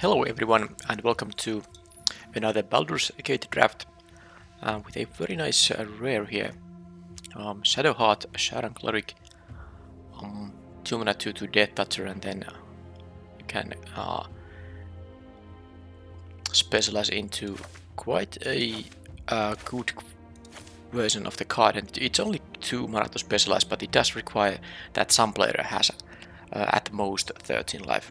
Hello everyone and welcome to another Baldur's Gate draft with a very nice rare here. Shadowheart, Sharan Cleric, 2 mana 2/2 Death Toucher, and then you can specialize into quite a good version of the card, and it's only 2 mana to specialize, but it does require that some player has at most 13 life.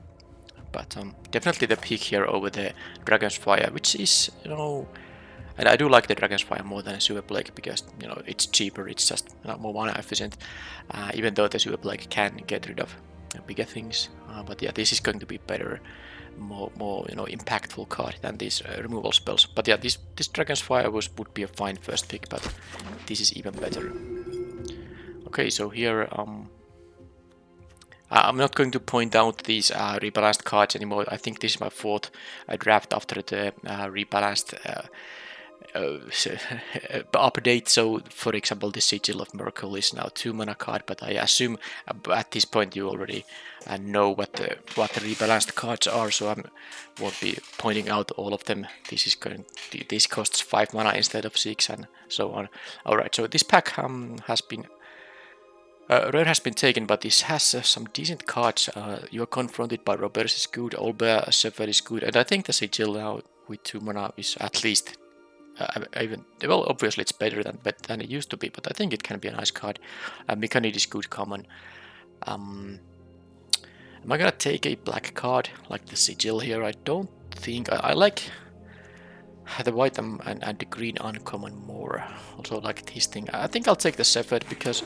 But definitely the pick here over the Dragon's Fire, which is, and I do like the Dragon's Fire more than a Sewer Plague because, it's cheaper, it's just more mana efficient, even though the Sewer Plague can get rid of bigger things. But yeah, this is going to be better, more impactful card than these removal spells. But yeah, this Dragon's Fire would be a fine first pick, but this is even better. Okay, so here I'm not going to point out these rebalanced cards anymore. I think this is my fourth draft after the rebalanced update. So, for example, the Sigil of Miracle is now 2 mana card, but I assume at this point you already know what the rebalanced cards are. So I won't be pointing out all of them. This costs 5 mana instead of 6, and so on. All right. So this pack has been. Rare has been taken, but this has some decent cards. You are confronted by robbers is good, Olber Sefer is good, and I think the Sigil now with 2 mana is at least well, obviously it's better than it used to be, but I think it can be a nice card. Mechanid is good common. Am I gonna take a black card like the Sigil here? I don't think I like the white and the green uncommon more. Also like this thing. I think I'll take the Sefer because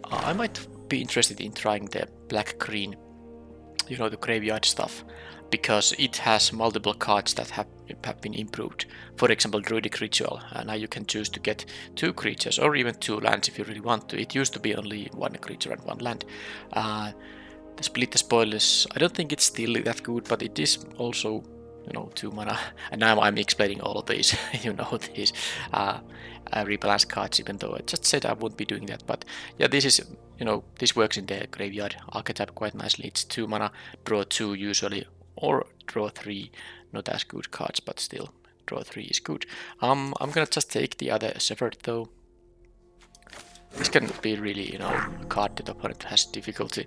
I might be interested in trying the black-green, the graveyard stuff, because it has multiple cards that have been improved. For example, Druidic Ritual, and now you can choose to get 2 creatures or even 2 lands if you really want to. It used to be only 1 creature and 1 land. The Split the Spoilers, I don't think it's still that good, but it is also 2 mana, and now I'm explaining all of these, these rebalance cards, even though I just said I won't be doing that. But yeah, this is, this works in the graveyard archetype quite nicely. It's 2 mana, draw 2 usually, or draw 3, not as good cards, but still, draw 3 is good. I'm gonna just take the other Severed though. This can be really, a card that the opponent has difficulty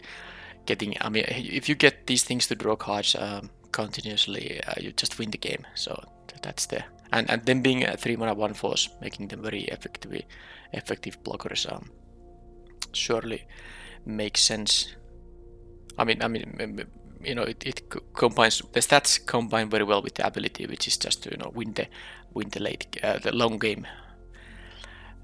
getting. I mean, if you get these things to draw cards continuously, you just win the game. So that's the and them being 3 mana 1 force, making them very effective blockers, surely makes sense. I mean, it combines, the stats combine very well with the ability, which is just to win the late the long game.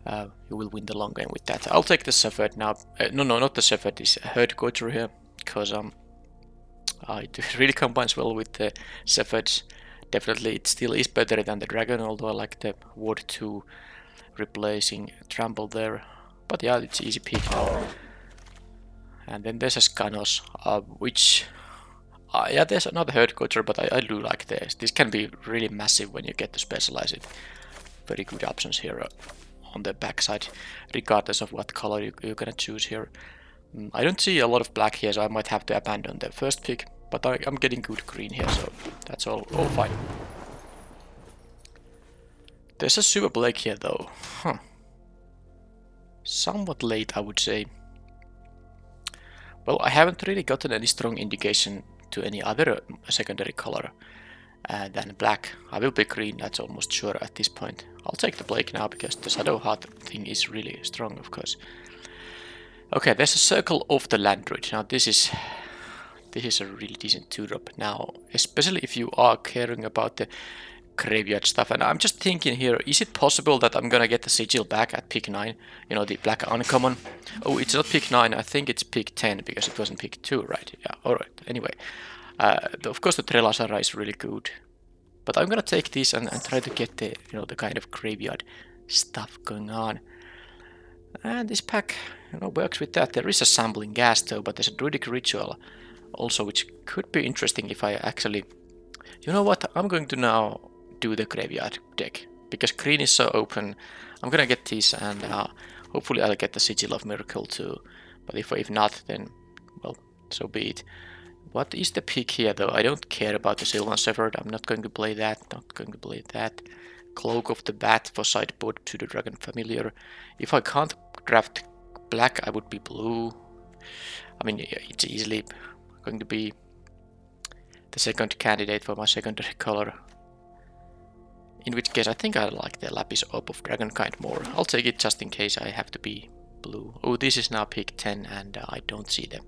You will win the long game with that. I'll take the Severed now. No, not the Severed. This Herd Goater here, because it really combines well with the Sephirds. Definitely it still is better than the Dragon, although I like the Ward 2 replacing Trample there. But yeah, it's easy pick now. And then there's a Skanos, which... yeah, there's another Herd Goater, but I do like this. This can be really massive when you get to specialize it. Very good options here on the backside, regardless of what color you're gonna choose here. I don't see a lot of black here, so I might have to abandon the first pick, but I'm getting good green here, so that's all fine. There's a Sewer Plague here though. Somewhat late, I would say. Well, I haven't really gotten any strong indication to any other secondary color than black. I will be green, that's almost sure at this point. I'll take the Plague now because the Shadowheart thing is really strong, of course. Okay, there's a Circle of the Landroid. Now this is a really decent 2-drop now, especially if you are caring about the graveyard stuff. And I'm just thinking here, is it possible that I'm gonna get the Sigil back at pick 9? The black uncommon. Oh, it's not pick 9, I think it's pick 10 because it wasn't pick 2, right? Yeah, alright. Anyway, of course the Trelasara is really good. But I'm gonna take this and try to get the, the kind of graveyard stuff going on. And this pack, works with that. There is a Sampling Gas though, but there's a Druidic Ritual also, which could be interesting if I actually... You know what? I'm going to now do the graveyard deck, because green is so open. I'm gonna get this, and hopefully I'll get the Sigil of Miracle too. But if not, then, well, so be it. What is the pick here though? I don't care about the Sylvan Shepherd. I'm not going to play that. Not going to play that. Cloak of the Bat for sideboard to the Dragon Familiar. If I can't draft black, I would be blue. I mean, it's easily going to be the second candidate for my secondary color. In which case, I think I like the Lapis Orb of Dragonkind more. I'll take it just in case I have to be blue. Oh, this is now pick 10 and I don't see the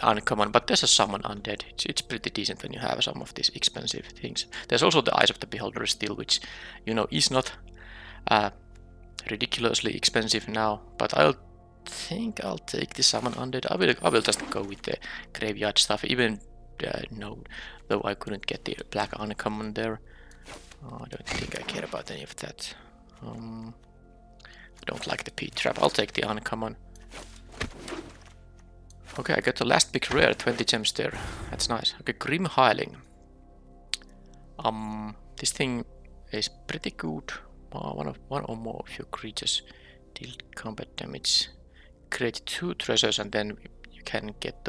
uncommon, but there's a summon undead. It's pretty decent when you have some of these expensive things. There's also the Eyes of the Beholder still, which, you know, is not ridiculously expensive now, but I think I'll take the summon undead. I will just go with the graveyard stuff, even though I couldn't get the black uncommon there. I don't think I care about any of that. I don't like the Pete Trap. I'll take the uncommon. Okay, I got the last big rare, 20 gems there. That's nice. Okay, Grim Hiling. This thing is pretty good. One or more of your creatures deal combat damage. Create 2 treasures and then you can get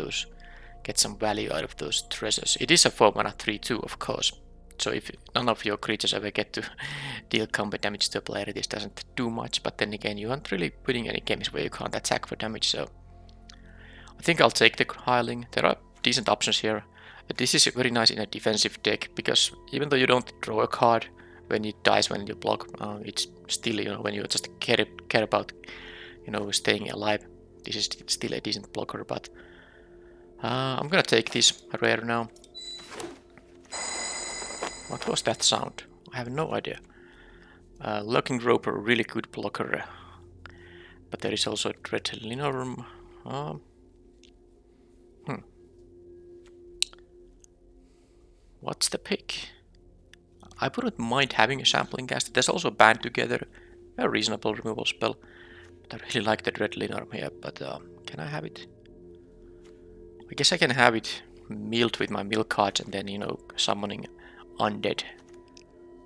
some value out of those treasures. It is a 4-mana 3/2, of course. So if none of your creatures ever get to deal combat damage to a player, this doesn't do much. But then again, you aren't really winning any games where you can't attack for damage, so I think I'll take the Hiling. There are decent options here. This is very nice in a defensive deck, because even though you don't draw a card when it dies when you block, it's still, you know, when you just care about, you know, staying alive, this is still a decent blocker. But I'm gonna take this rare now. What was that sound? I have no idea. Lurking Roper, really good blocker. But there is also Dread Linorm. What's the pick? I wouldn't mind having a Sampling Cast. There's also Band Together, a reasonable removal spell. But I really like the Dread Linorm here, but can I have it? I guess I can have it milled with my mill cards and then, you know, summoning undead.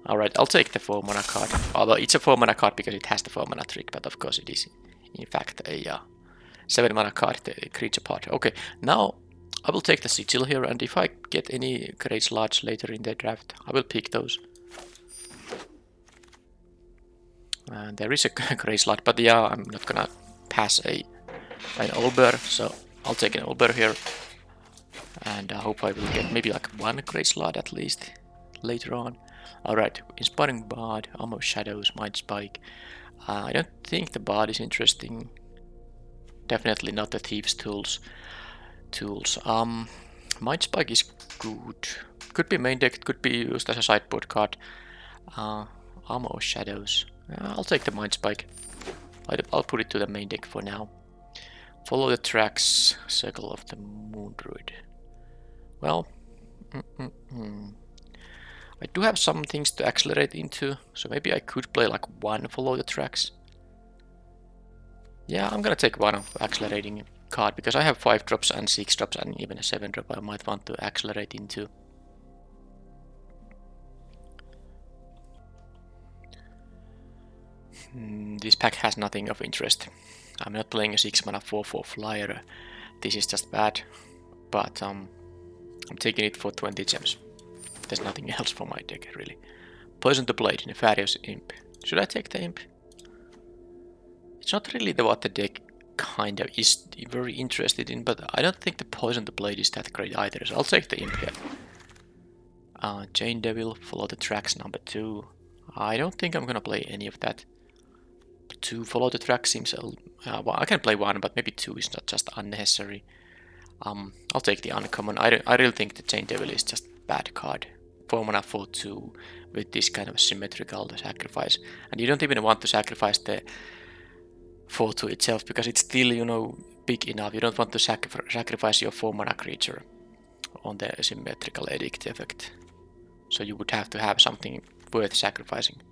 Alright, I'll take the 4-mana card. Although it's a 4-mana card because it has the 4-mana trick, but of course it is in fact a 7-mana card, the creature part. Okay, now I will take the Sigil here, and if I get any great slots later in the draft, I will pick those. And there is a great slot, but yeah, I'm not gonna pass an Olber, so I'll take an Olber here. And I hope I will get maybe like 1 great slot at least later on. Alright, Inspiring Bard, Armor of Shadows, Mind Spike. I don't think the Bard is interesting. Definitely not the Thieves' Tools. Mind Spike is good. Could be main deck, could be used as a sideboard card. Armor of Shadows. I'll take the Mind Spike. I'll put it to the main deck for now. Follow the Tracks, Circle of the Moon Druid. Well, I do have some things to accelerate into, so maybe I could play like 1 Follow the Tracks. Yeah, I'm gonna take 1 of accelerating card, because I have 5 drops and 6 drops and even a 7 drop I might want to accelerate into. This pack has nothing of interest. I'm not playing a 6-mana 4/4 flyer. This is just bad, but I'm taking it for 20 gems. There's nothing else for my deck, really. Poison the Blade, Nefarious Imp. Should I take the Imp? It's not really what the deck kind of is very interested in, but I don't think the Poison the Blade is that great either, so I'll take the Imp here. Chain Devil, Follow the Tracks, number 2. I don't think I'm gonna play any of that. 2 Follow the Tracks seems well, I can play 1, but maybe 2 is not just unnecessary. I'll take the uncommon. I really think the Chain Devil is just a bad card. 4-mana 4/2 with this kind of symmetrical sacrifice, and you don't even want to sacrifice the 4/2 itself, because it's still, you know, big enough. You don't want to sacrifice your 4-mana creature on the symmetrical edict effect, so you would have to have something worth sacrificing.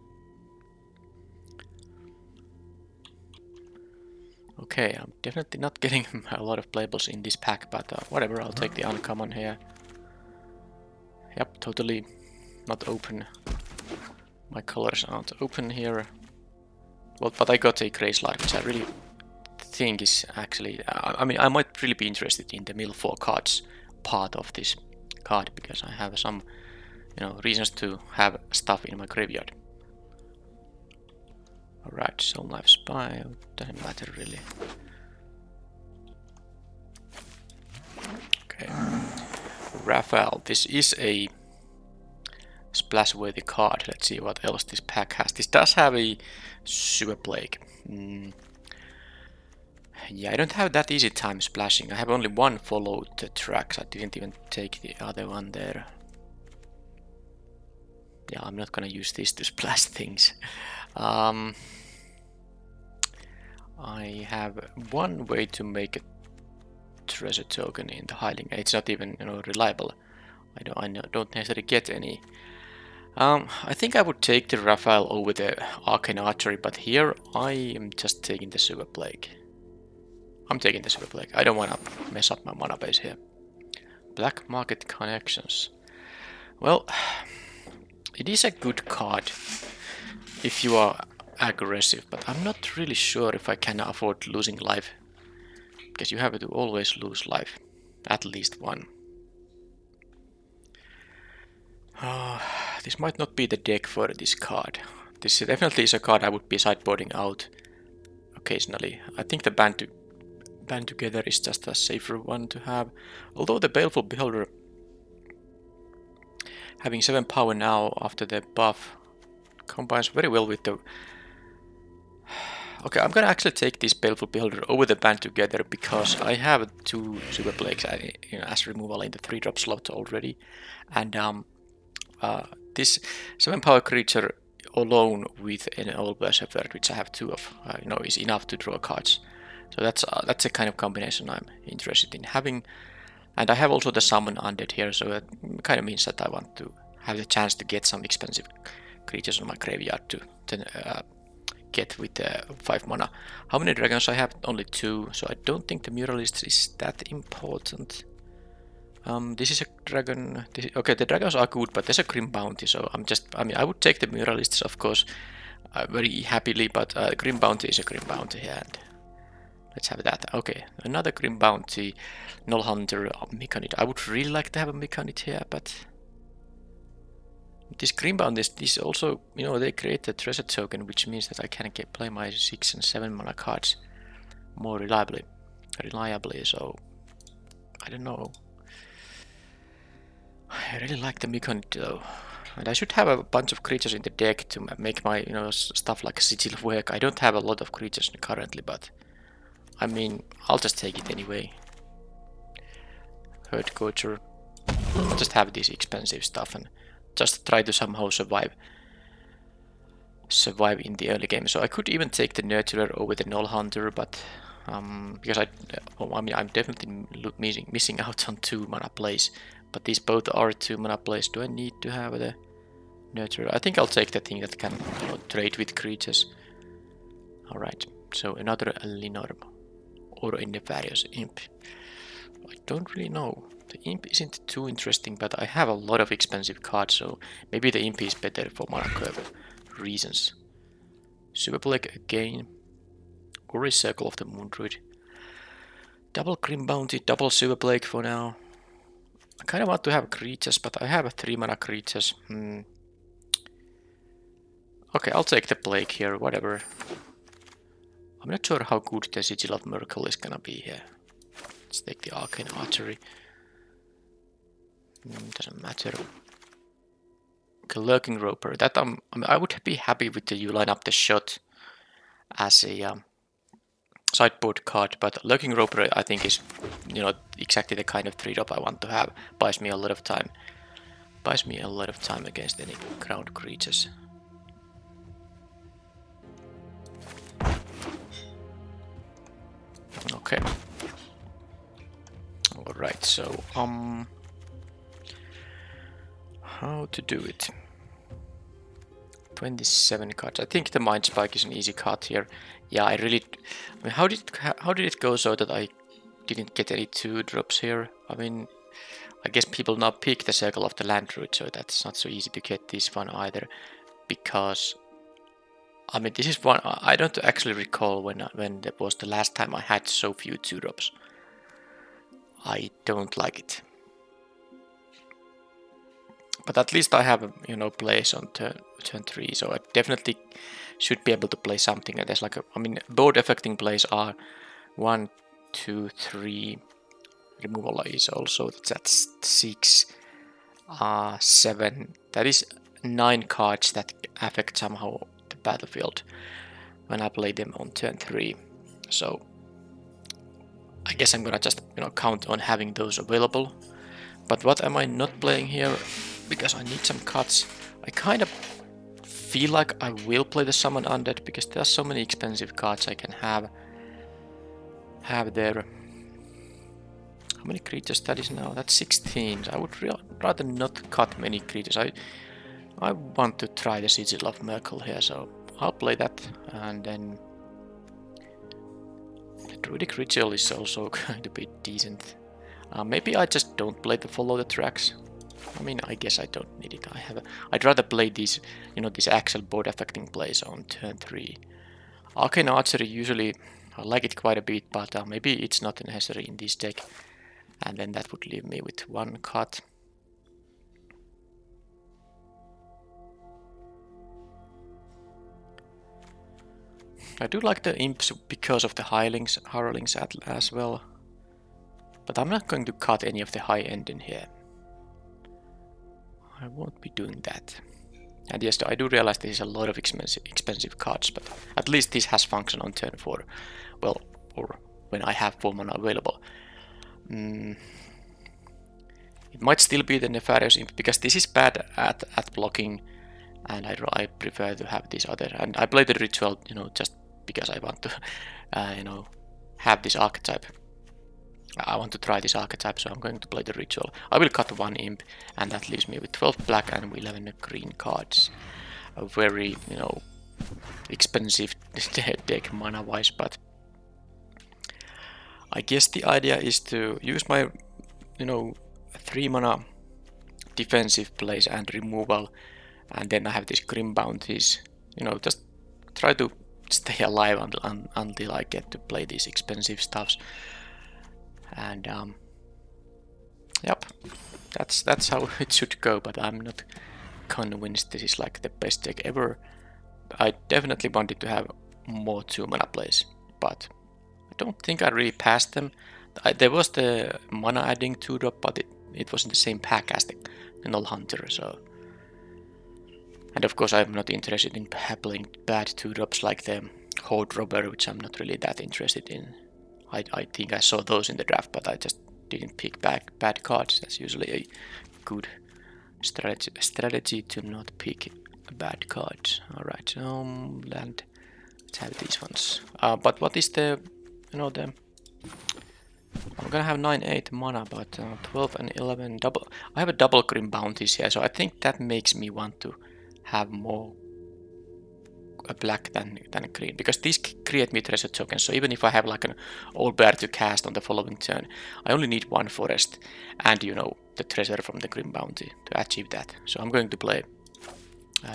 Okay, I'm definitely not getting a lot of playables in this pack, but whatever, I'll take the uncommon here. Yep, totally not open. My colors aren't open here. Well, but I got a grey slot, which I really think is actually, I mean, I might really be interested in the mill 4 cards part of this card, because I have some, you know, reasons to have stuff in my graveyard. Alright, Soul Knife Spy, doesn't matter really. Okay, Raphael, this is a splash-worthy card. Let's see what else this pack has. This does have a Sewer Plague. Yeah, I don't have that easy time splashing. I have only one followed the tracks. I didn't even take the other one there. Yeah, I'm not gonna use this to splash things. I have one way to make a treasure token in the hiding. It's not even, you know, reliable. I don't necessarily get any. I think I would take the Raphael over the Arcane Archery, but here I am just taking the Sewer Plague. I'm taking the Sewer Plague. I don't want to mess up my mana base here. Black Market Connections. Well, it is a good card if you are aggressive, but I'm not really sure if I can afford losing life, because you have to always lose life, at least one. This might not be the deck for this card. This definitely is a card I would be sideboarding out occasionally. I think the band together is just a safer one to have, although the Baleful Beholder having 7 power now after the buff combines very well with the... Okay, I'm gonna actually take this Baleful Beholder over the band together, because I have 2 Super Plagues as removal in the 3-drop slot already, and this 7 power creature alone with an Old Berserker, which I have 2 of, is enough to draw cards. So that's a kind of combination I'm interested in having. And I have also the Summon Undead here, so that kind of means that I want to have the chance to get some expensive creatures on my graveyard to get with 5 mana. How many dragons I have? Only 2, so I don't think the Muralist is that important. This is a dragon. Okay, the dragons are good, but there's a Grim Bounty, so I would take the Muralists, of course, very happily, but Grim Bounty is a Grim Bounty here, and let's have that. Okay, another Grim Bounty, Null Hunter, Mechanit. I would really like to have a Mechanit here, but this Grim Bounty is also, they create a treasure token, which means that I can play my 6 and 7 mana cards more reliably, so I don't know. I really like the Mechanit though, and I should have a bunch of creatures in the deck to make my, stuff like Sigil work. I don't have a lot of creatures currently, but I mean, I'll just take it anyway. Herd Coacher. I'll just have this expensive stuff and just try to somehow survive in the early game. So I could even take the Nurturer over the Null Hunter, but because I'm definitely missing out on 2 mana plays. But these both are 2 mana plays. Do I need to have the Nurturer? I think I'll take the thing that can trade with creatures. Alright, so another Linorm. Or a Nefarious Imp. I don't really know. The Imp isn't too interesting, but I have a lot of expensive cards, so maybe the Imp is better for mana curve reasons. Super Plague again. Or a Circle of the Moon Druid. Double Grim Bounty, double Super Plague for now. I kind of want to have creatures, but I have 3 mana creatures. Okay, I'll take the Plague here, whatever. I'm not sure how good the Sigil of Miracle is gonna be here. Let's take the Arcane Archery. Doesn't matter. Okay, Lurking Roper. That I would be happy with you line up the shot as a sideboard card, but Lurking Roper I think is, exactly the kind of 3-drop I want to have. Buys me a lot of time. Buys me a lot of time against any ground creatures. Okay. Alright, so how to do it? 27 cards. I think the Mind Spike is an easy card here. Yeah, how did it go so that I didn't get any 2-drops here? I mean, I guess people now pick the Circle of the Land Druid, so that's not so easy to get this one either, because I mean, this is one I don't actually recall when there was the last time I had so few 2-drops. I don't like it. But at least I have, you know, plays on turn 3, so I definitely should be able to play something. And there's like I mean, board affecting plays are 1, 2, 3. Removal is also that's 6, 7. That is 9 cards that affect somehow the battlefield when I play them on turn 3. So I guess I'm gonna just, you know, count on having those available. But what am I not playing here? Because I need some cuts. I kind of feel like I will play the Summon Undead because there are so many expensive cards I can have there. How many creatures that is now? That's 16. I would rather not cut many creatures. I want to try the Sigil of Merkel here, so I'll play that. And then the Druidic Ritual is also going to be decent. Maybe I just don't play the Follow the Tracks. I mean, I guess I don't need it. I'd rather play these, you know, these actual board affecting plays on turn 3. Arcane Archery usually I like it quite a bit, but maybe it's not necessary in this deck. And then that would leave me with 1 cut. I do like the imps because of the hirelings as well. But I'm not going to cut any of the high end in here. I won't be doing that. And yes, I do realize this is a lot of expensive cards, but at least this has function on turn 4. Well, or when I have 4 mana available. It might still be the Nefarious Imp, because this is bad at blocking, and I prefer to have this other. And I play the Ritual, you know, just because I want to, you know, have this archetype. I want to try this archetype, so I'm going to play the Ritual. I will cut 1 Imp, and that leaves me with 12 black and 11 green cards. A very, you know, expensive deck mana-wise, but I guess the idea is to use my, you know, 3 mana defensive plays and removal, and then I have these Grim Bounties, you know, just try to stay alive until I get to play these expensive stuffs. And yep, that's how it should go, but I'm not convinced this is like the best deck ever. I definitely wanted to have more 2 mana plays, but I don't think I really passed them. There was the mana adding 2-drop, but it was in the same pack as the Null Hunter, so. And of course I'm not interested in playing bad 2-drops like the Horde Robber, which I'm not really that interested in. I think I saw those in the draft, but I just didn't pick bad cards. That's usually a good strategy to not pick bad cards. Alright, land. Let's have these ones. But what is the, you know, the... I'm gonna have 9-8 mana, but 12 and 11 double. I have a double Grim Bounties here, so I think that makes me want to have more black than green, because these create me treasure tokens. So even if I have like an old bear to cast on the following turn, I only need 1 forest and, you know, the treasure from the Grim Bounty to achieve that. So I'm going to play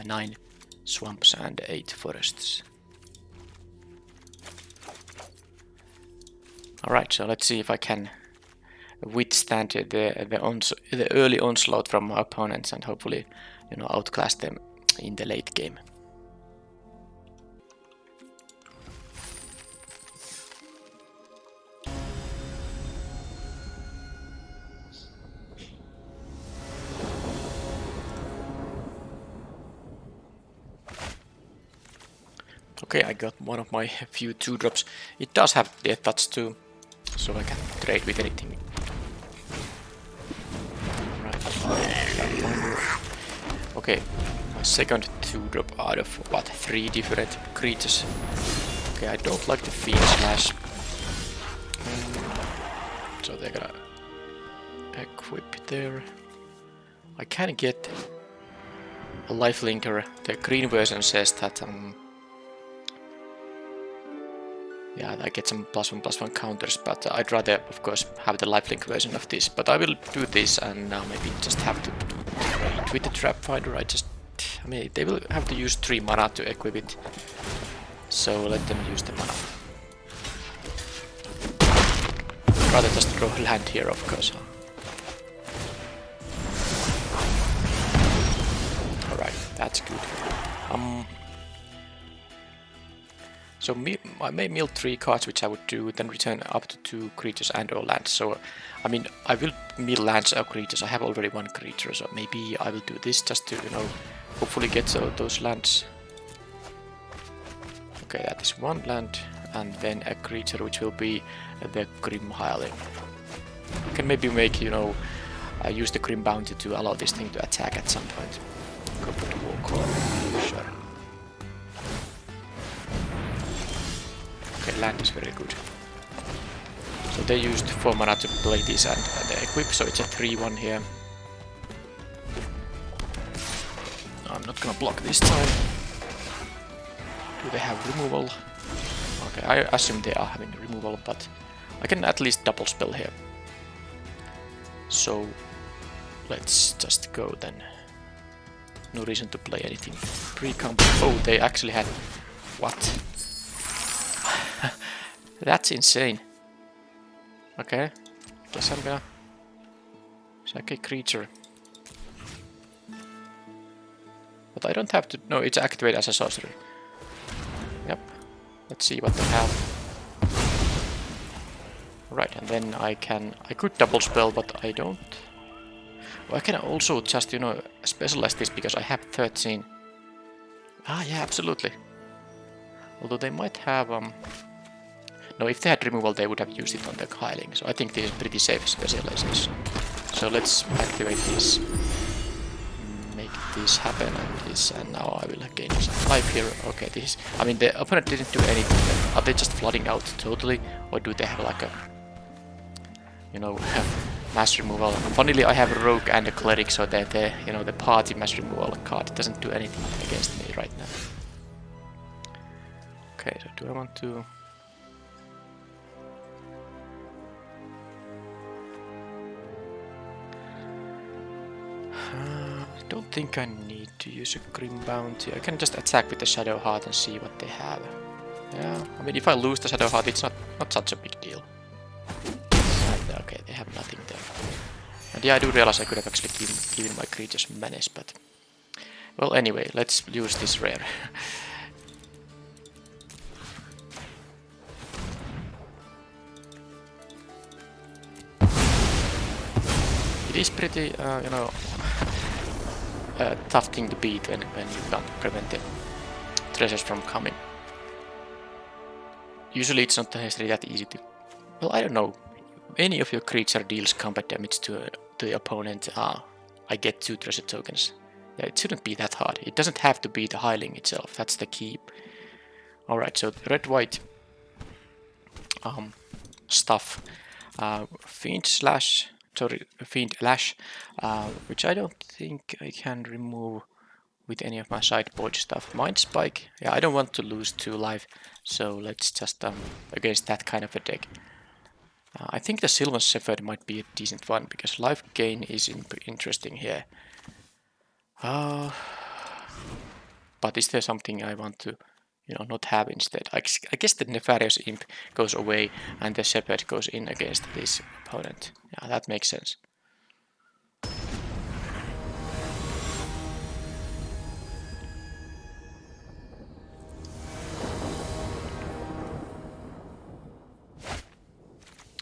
9 swamps and 8 forests. Alright, so let's see if I can withstand the early onslaught from my opponents and hopefully, you know, outclass them in the late game. Okay, I got one of my few 2-drops. It does have Death Touch too, so I can trade with anything. Right. Okay, my second 2-drop out of what, 3 different creatures. Okay, I don't like the Fiend Slash. So they're gonna equip there. I can get a lifelinker. The green version says that yeah, I get some +1/+1 counters, but I'd rather, of course, have the lifelink version of this. But I will do this, and now maybe just have to trade with the Trap Finder. I mean, they will have to use 3 mana to equip it. So let them use the mana. Rather just draw land here, of course. Alright, that's good. So I may mill 3 cards, which I would do, then return up to 2 creatures and or lands. So, I mean, I will mill lands or creatures. I have already 1 creature, so maybe I will do this just to, you know, hopefully get those lands. Okay, that is 1 land, and then a creature, which will be the Grim Hireling. I can maybe make, you know, use the Grim Bounty to allow this thing to attack at some point. Go put the War Core, sure. Okay, land is very good. So they used 4 mana to play this and they equip, so it's a 3-1 here. I'm not gonna block this time. Do they have removal? Okay, I assume they are having removal, but I can at least double spell here. So let's just go then. No reason to play anything pre-comp. Oh, they actually had... What? That's insane. Okay, guess I'm gonna sack a creature. But I don't have to... No, it's activated as a sorcery. Yep. Let's see what they have. Right, and then I could double spell, but I don't. Well, I can also just, you know, specialize this because I have 13. Ah, yeah, absolutely. Although they might have... No, if they had removal, they would have used it on the Hireling. So I think this is pretty safe specialization. So let's activate this. Make this happen and this, and now I will gain some life here. Okay, this is... I mean, the opponent didn't do anything. Are they just flooding out totally? Or do they have like a... You know, mass removal? Funnily, I have a rogue and a cleric, so that the, you know, the party mass removal card doesn't do anything against me right now. Okay, so do I want to... I don't think I need to use a Grim Bounty. I can just attack with the Shadow Heart and see what they have. Yeah, I mean, if I lose the Shadow Heart, it's not such a big deal. And, okay, they have nothing there. And yeah, I do realize I could have actually given my creatures menace, but... Well, anyway, let's use this rare. It is pretty, you know, tough thing to beat when you can't prevent the treasures from coming. Usually it's not necessarily that easy to... Well, I don't know. Any of your creature deals combat damage to the opponent, I get 2 treasure tokens. Yeah, it shouldn't be that hard. It doesn't have to be the Hireling itself. That's the key. Alright, so red-white stuff. Fiend Lash, which I don't think I can remove with any of my sideboard stuff. Mind Spike, yeah, I don't want to lose 2 life, so let's just against that kind of a deck. I think the Sylvan Shepherd might be a decent one because life gain is interesting here. But is there something I want to, you know, not have instead? I guess the Nefarious Imp goes away and the Shepherd goes in against this opponent. Yeah, that makes sense.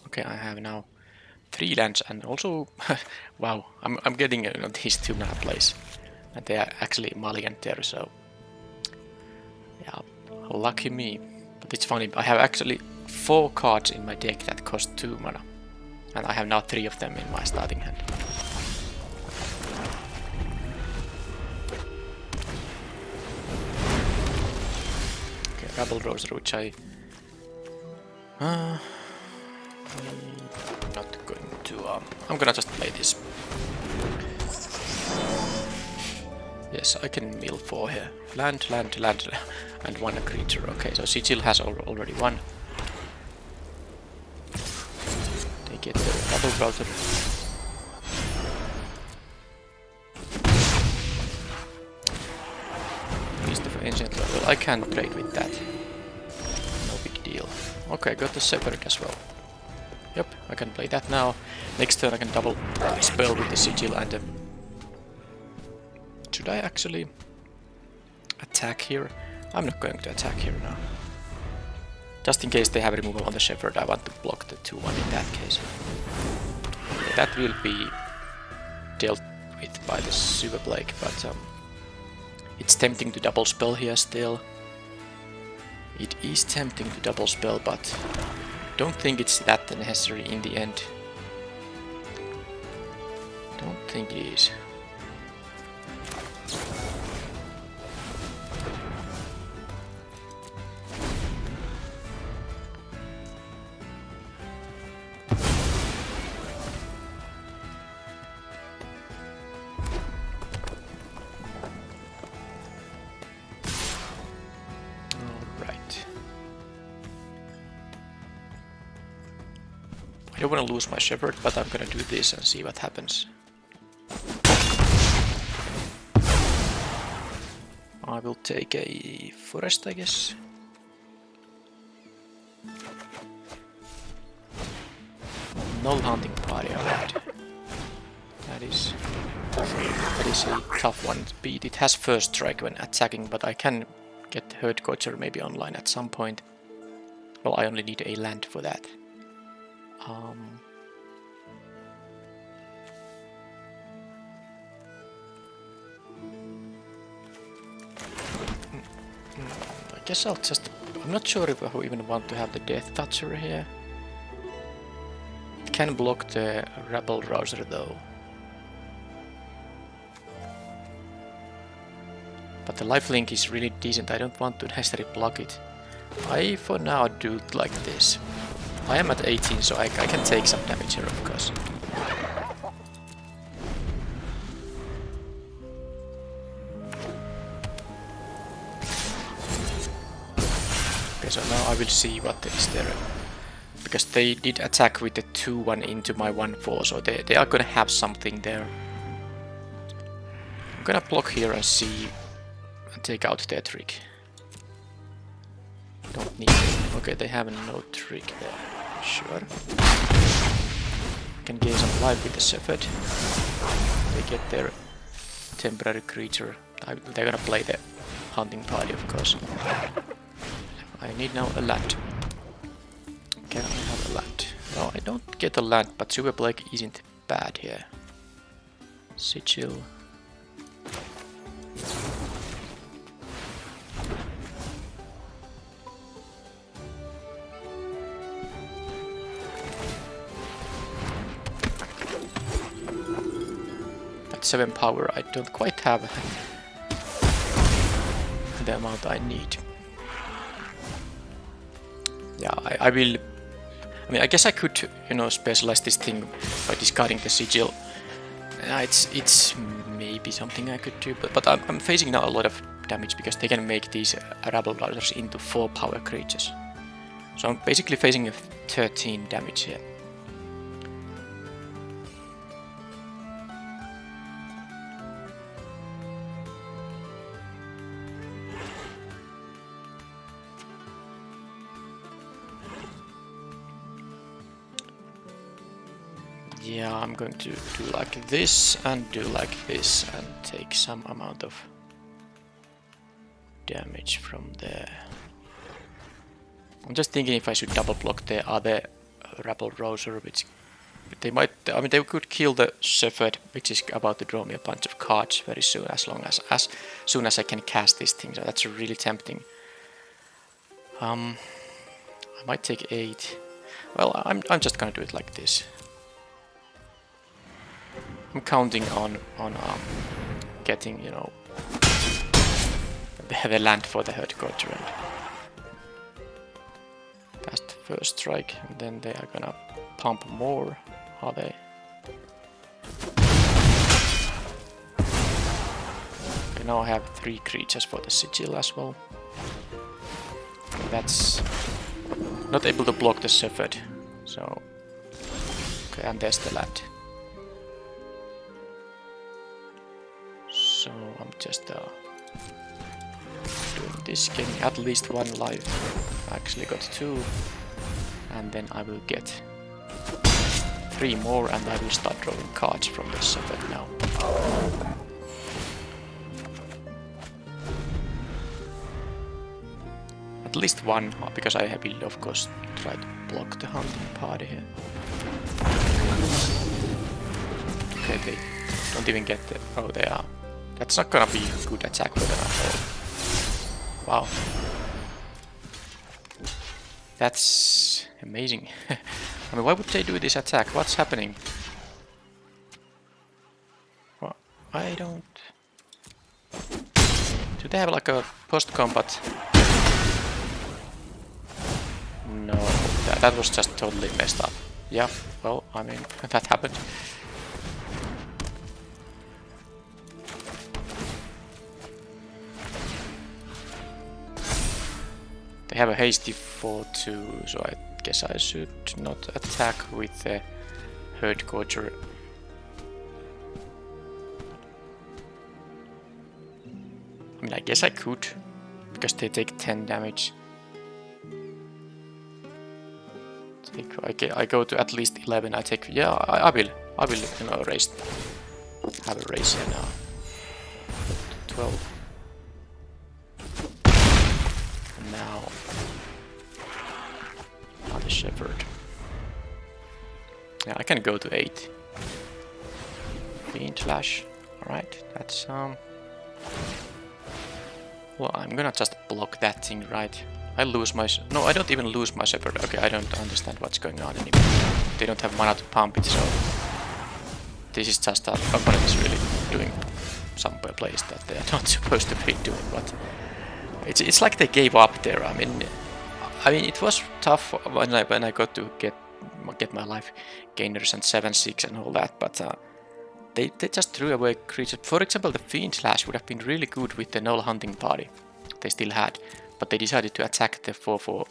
Okay, I have now 3 lands and also, wow, I'm getting, you know, these 2 mana plays. And they are actually mulliganed there, so yeah, lucky me. But it's funny, I have actually 4 cards in my deck that cost 2 mana. And I have now 3 of them in my starting hand. Okay, Rabble Roser, which I'm not going to... I'm gonna just play this. Yes, I can mill 4 here. Land, and 1 creature. Okay, so Sigil has already 1. They get the double browser. Beast of Ancient Level. I can't trade with that. Okay, got the separate as well. Yep, I can play that now. Next turn I can double spell with the sigil and should I actually attack here? I'm not going to attack here now. Just in case they have removal on the shepherd, I want to block the 2-1 in that case. Okay, that will be dealt with by the Super Blake, but it's tempting to double spell here still. It is tempting to double spell, but don't think it's that necessary in the end. Don't think it is. I don't want to lose my shepherd, but I'm gonna do this and see what happens. I will take a forest, I guess. No hunting party, alright. That is a tough one to beat. It has first strike when attacking, but I can get Herd Coacher maybe online at some point. Well, I only need a land for that. I guess I'll just... I'm not sure if I even want to have the Death Toucher here. It can block the Rebel Rouser though. But the lifelink is really decent, I don't want to necessarily block it. I for now do it like this. I am at 18, so I can take some damage here, of course. Okay, so now I will see what is there. Because they did attack with the 2-1 into my 1-4, so they are gonna have something there. I'm gonna block here and see and take out their trick. Don't need it. Okay, they have no trick there. Sure. Can gain some life with the shepherd. They get their temporary creature. They're gonna play the hunting party, of course. I need now a land. Can I have a land? No, I don't get a land, but Super Blake isn't bad here. Sigil. At 7 power, I don't quite have the amount I need. Yeah, I will... I mean, I guess I could, you know, specialize this thing by discarding the sigil. It's maybe something I could do, but I'm facing now a lot of damage because they can make these Rabble Rousers into 4 power creatures. So I'm basically facing 13 damage here. Yeah, I'm going to do like this and do like this and take some amount of damage from there. I'm just thinking if I should double block the other Rabble Rouser, which they might... I mean, they could kill the Shepherd, which is about to draw me a bunch of cards very soon, as soon as I can cast this thing, so that's really tempting. I might take 8. Well, I'm just gonna do it like this. I'm counting on getting, you know, the land for the Herd Coacher and cast first strike, and then they are gonna pump more, are they? Okay, now I have 3 creatures for the sigil as well. That's not able to block the Shepherd, so... Okay, and there's the land. So I'm just doing this, getting at least 1 life. I actually got 2. And then I will get 3 more, and I will start drawing cards from this shepherd now. At least one, because I will of course try to block the hunting party here. Okay, they don't even get the... Oh, they are. That's not gonna be a good attack for them at all. Wow. That's amazing. I mean, why would they do this attack? What's happening? Well, I don't... Do they have like a post-combat? No, that was just totally messed up. Yeah, well, I mean, that happened. They have a hasty 4-2, so I guess I should not attack with the herd culture. I mean, I guess I could, because they take 10 damage. I go to at least 11. I take, yeah, I will, you know, raise, have a raise here now. 12. And now the shepherd. Yeah, I can go to 8. Fiend slash. Alright, that's well, I'm gonna just block that thing, right? I lose my... No, I don't even lose my shepherd. Okay, I don't understand what's going on anymore. They don't have mana to pump it, so... This is just that opponent is really doing some plays that they are not supposed to be doing, but... It's like they gave up there. I mean, it was tough when I got to get my life gainers and 7-6 and all that, but they just threw away creatures. For example, the Fiend Slash would have been really good with the null hunting party they still had, but they decided to attack the 4/4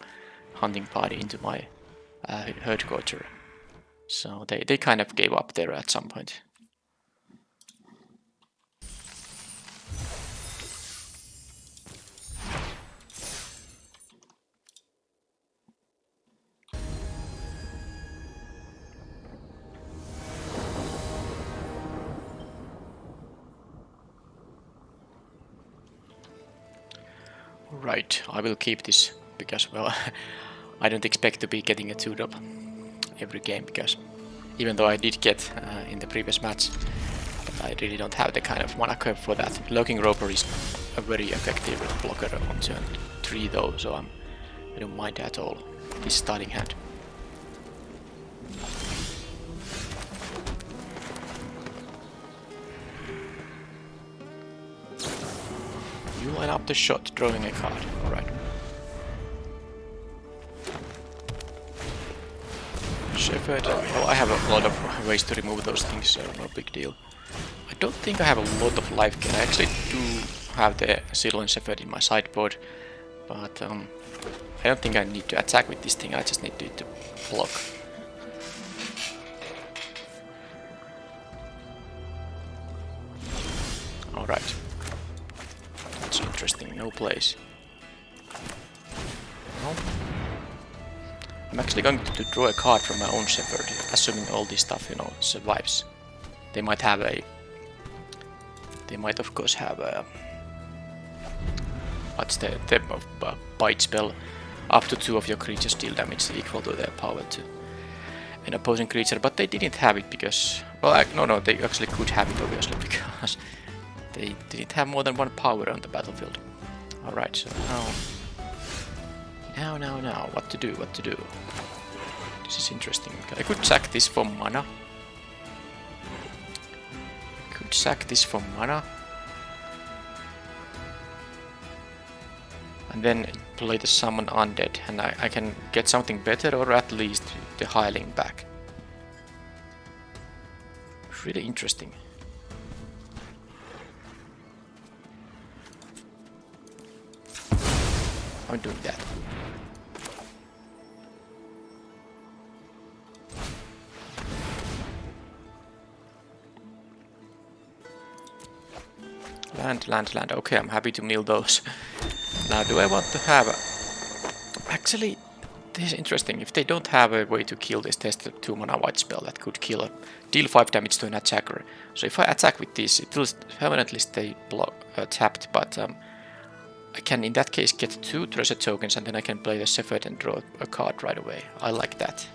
hunting party into my herd culture. So they kind of gave up there at some point. Right, I will keep this because, well, I don't expect to be getting a 2-drop every game, because even though I did get in the previous match, but I really don't have the kind of mana curve for that. Lurking Roper is a very effective blocker on turn 3 though, so I don't mind at all this starting hand. You line up the shot, drawing a card. Alright. Shepherd. Well, I have a lot of ways to remove those things, so no big deal. I don't think I have a lot of life gain. I actually do have the Silon Shepherd in my sideboard, but I don't think I need to attack with this thing. I just need to block. Alright. That's interesting. No place. No. I'm actually going to draw a card from my own Shepherd, assuming all this stuff, you know, survives. They might have a... They might of course have a... What's the bite spell? Up to 2 of your creatures deal damage equal to their power to an opposing creature, but they didn't have it because... Well, no, they actually could have it obviously, because they didn't have more than 1 power on the battlefield. Alright, so now... Now, what to do? This is interesting. I could sack this for mana. And then play the Summon Undead, and I can get something better, or at least the Hiling back. Really interesting. I'm doing that. Land. Okay, I'm happy to mill those. Now, do I want to have... Actually, this is interesting. If they don't have a way to kill this test 2 mana white spell that could deal 5 damage to an attacker. So if I attack with this, it will permanently stay tapped, but I can in that case get 2 treasure tokens and then I can play the Shepherd and draw a card right away. I like that.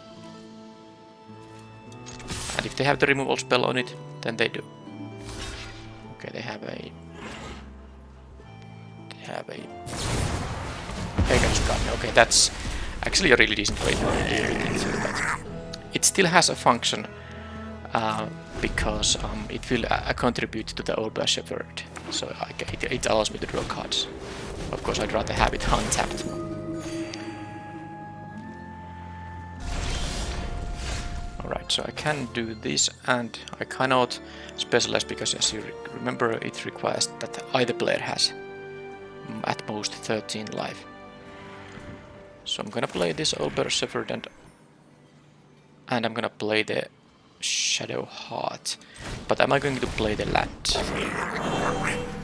And if they have the removal spell on it, then they do. Okay, they have a Pagan's Garden. Okay, that's actually a really decent way to deal with it. But it still has a function because it will contribute to the Old Shepherd. So it allows me to draw cards. Of course, I'd rather have it untapped. Alright, so I can do this, and I cannot specialize because, as you remember, it requires that either player has at most 13 life. So I'm gonna play this Old Shepherd and I'm gonna play the Shadow Heart. But am I going to play the land?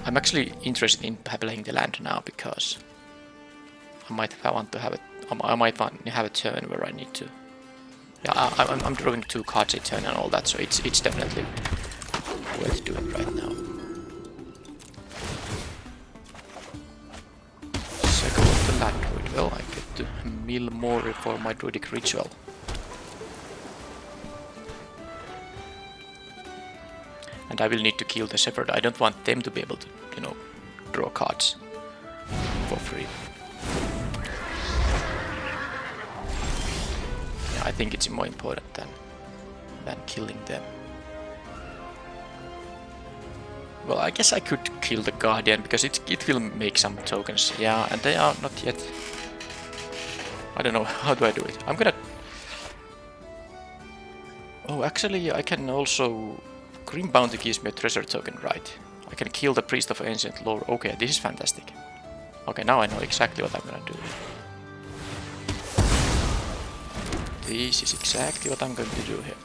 I'm actually interested in playing the land now because I might want to have it. I might want to have a turn where I need to. Yeah, I'm drawing 2 cards a turn and all that, so it's definitely worth doing right now. Second of the land druid. Well, I get to mill more for my druidic ritual. And I will need to kill the Shepherd. I don't want them to be able to, you know, draw cards for free. Yeah, I think it's more important than killing them. Well, I guess I could kill the Guardian because it will make some tokens. Yeah, and they are not yet. I don't know, how do I do it? I'm gonna. Oh, actually, I can also. Grim Bounty gives me a treasure token, right? I can kill the Priest of Ancient Lore. Okay, this is fantastic. Okay, now I know exactly what I'm gonna do. This is exactly what I'm going to do here.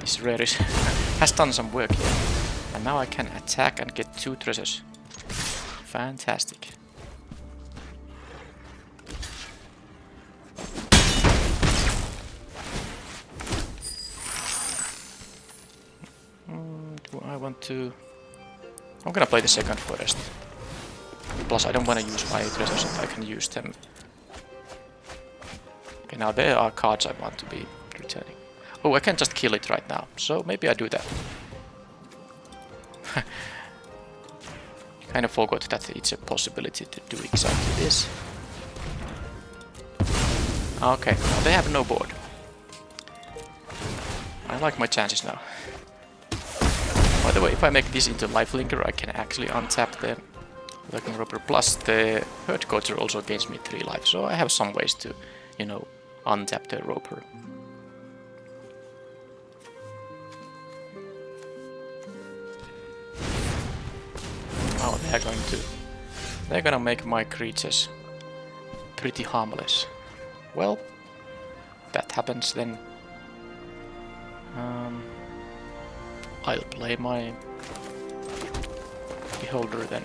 This rare has done some work here. And now I can attack and get 2 treasures. Fantastic. I want to. I'm gonna play the second forest. Plus, I don't want to use my treasures if I can use them. Okay, now there are cards I want to be returning. Oh, I can just kill it right now, so maybe I do that. Kind of forgot that it's a possibility to do exactly this. Okay, now they have no board. I like my chances now. By the way, if I make this into lifelinker, I can actually untap the Lurking Roper. Plus, the Hurt Coacher also gains me 3 life, so I have some ways to, you know, untap the Roper. Oh, they're gonna make my creatures pretty harmless. Well, that happens then. I'll play my Beholder then.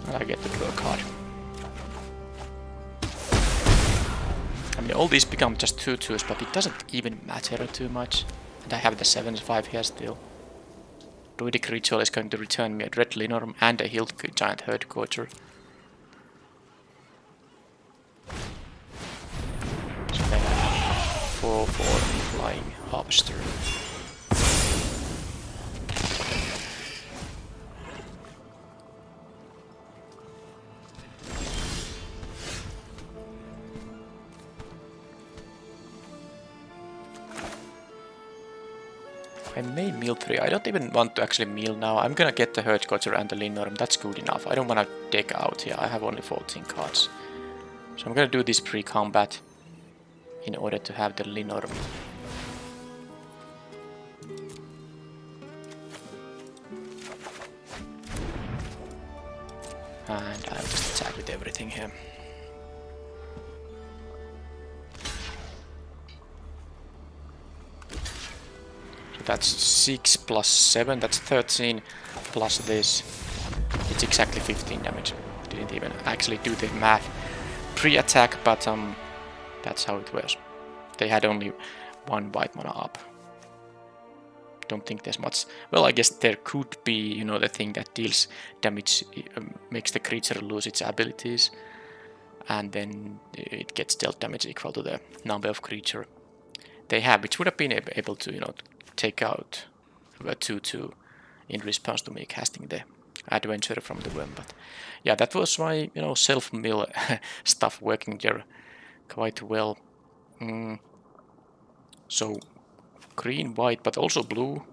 And I get to draw a card. I mean, all these become just 2/2s, but it doesn't even matter too much. And I have the 7/5 here still. Druidic Ritual is going to return me a Red Linorm and a Hilt Giant Herd Coacher. So then I have 4/4 Flying Harvester. I may mill 3. I don't even want to actually mill now. I'm gonna get the Herd Coacher and the Linorm. That's good enough. I don't want to deck out here. I have only 14 cards. So I'm gonna do this pre-combat in order to have the Linorm. And I'll just attack with everything here. So that's 6 plus 7, that's 13 plus this. It's exactly 15 damage. Didn't even actually do the math pre-attack, but that's how it was. They had only 1 white mana up. Don't think there's much. Well, I guess there could be, you know, the thing that deals damage, makes the creature lose its abilities, and then it gets dealt damage equal to the number of creature they have, which would have been able to, you know, take out a 2/2 in response to me casting the adventure from the worm. But yeah, that was my, you know, self-mill stuff working there quite well. So green, white, but also blue.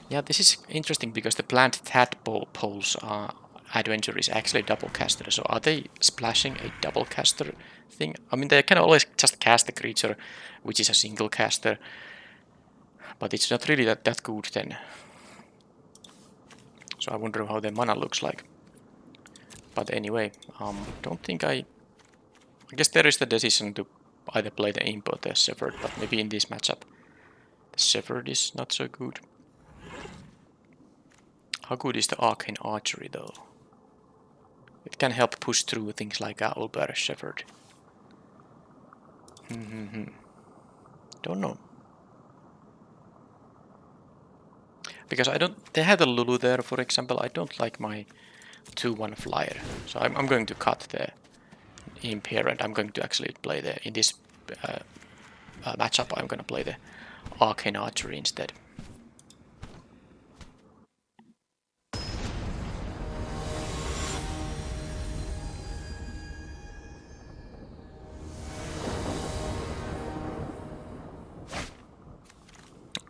Yeah, this is interesting because the plant tadpoles adventure is actually double caster. So are they splashing a double caster thing? I mean, they can always just cast a creature, which is a single caster, but it's not really that good then. So I wonder how the mana looks like. But anyway, don't think I guess there is the decision to either play the Imp or the Shepherd, but maybe in this matchup the Shepherd is not so good. How good is the Arcane Archery though? It can help push through things like Baldur Shepherd. Don't know. Because I don't... They had a Lulu there, for example. I don't like my 2/1 flyer. So I'm going to cut the Imp here, and I'm going to actually play the... In this matchup, I'm going to play the Arcane Archery instead.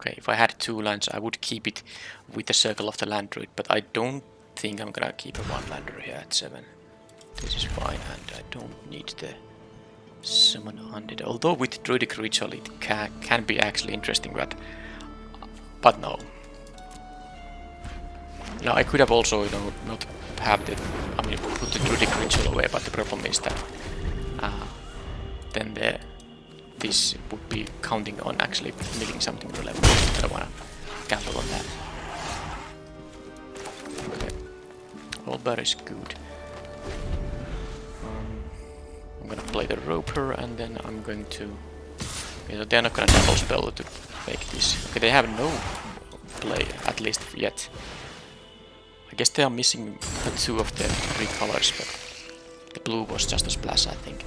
Okay, if I had 2 lands, I would keep it with the Circle of the Land Druid, but I don't think I'm gonna keep a 1 lander here at 7. This is fine, and I don't need the Summon Undead. Although with Druidic Ritual it can be actually interesting, but no. Now I could have also, you know, not have the... I mean, put the Druidic Ritual away, but the problem is that then this would be counting on actually milling something relevant. I don't wanna gamble on that. Okay. Baldur is good. I'm gonna play the Roper, and then I'm going to... Okay, so they're not gonna double spell to make this. Okay, they have no play, at least yet. I guess they are missing 2 of the 3 colors, but the blue was just a splash, I think.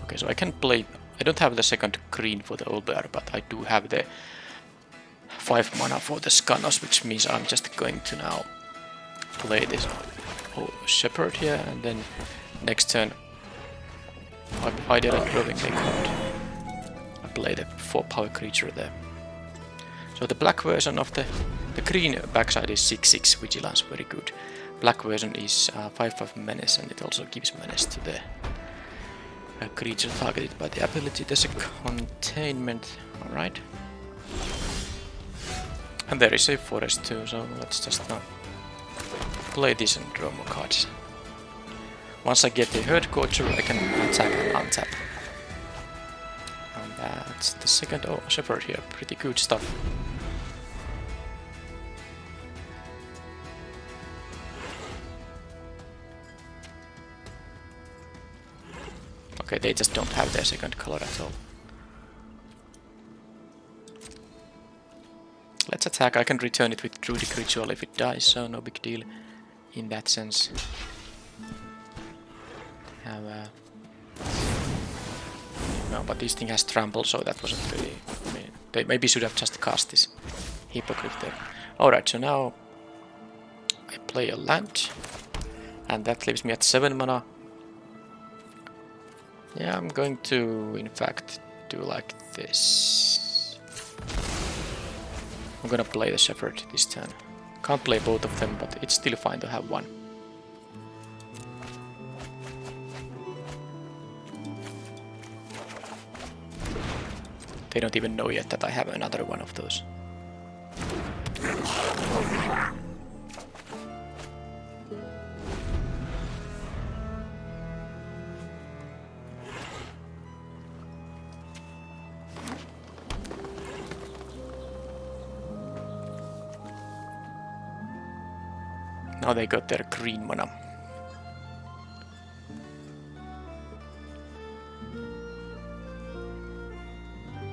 Okay, so I can play... I don't have the second green for the Baldur, but I do have the 5 mana for the Skanos, which means I'm just going to now play this Shepherd here, and then next turn I didn't drawing a card. I play the 4 power creature there. So the black version of the green backside is 6/6 Vigilance, very good. Black version is 5/5 Menace, and it also gives Menace to the creature targeted by the ability. There's a containment, alright. And there is a forest too, so let's just now play this and draw more cards. Once I get the Herd Gorger, I can attack and untap. And that's the second Shepherd here, pretty good stuff. Okay, they just don't have their second color at all. Let's attack. I can return it with Druidic Ritual if it dies, so no big deal in that sense. No, but this thing has trample, so that wasn't really... I mean, they maybe should have just cast this Hypocrite there. Alright, so now I play a land, and that leaves me at 7 mana. Yeah, I'm going to, in fact, do like this. I'm gonna play the Shepherd this turn. Can't play both of them, but it's still fine to have one. They don't even know yet that I have another one of those. Now they got their green mana.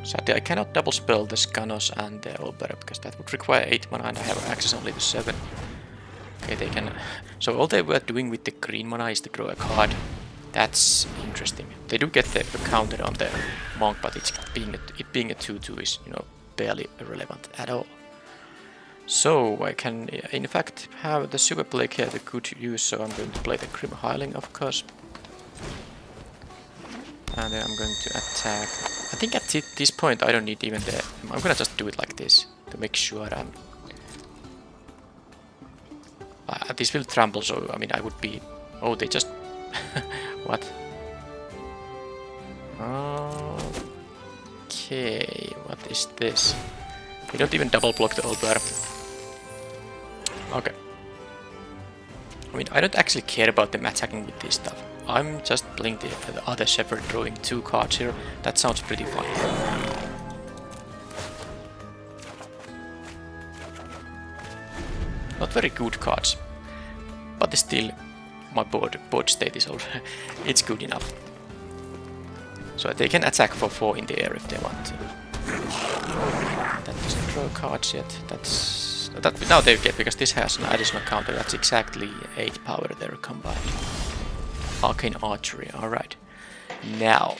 Sadly, I cannot double spell the Skanos and the Olber because that would require 8 mana and I have access only to 7. Okay, they can. So all they were doing with the green mana is to draw a card. That's interesting. They do get the counter on the monk, but it being a 2/2 is, you know, barely irrelevant at all. So I can, in fact, have the Super Plague here to good use. So I'm going to play the Grim Hireling, of course, and then I'm going to attack. I think at this point I don't need even the. I'm gonna just do it like this to make sure I'm. This will trample, so I mean I would be. Oh, they just. What? Okay, what is this? We don't even double block the Olber. Okay. I mean, I don't actually care about them attacking with this stuff. I'm just playing the other Shepherd, drawing 2 cards here. That sounds pretty fun. Not very good cards, but still, my board state is already it's good enough. So they can attack for 4 in the air if they want to. That doesn't draw cards yet. That now they get, because this has an additional counter. That's exactly 8 power there combined. Arcane Archery. All right. Now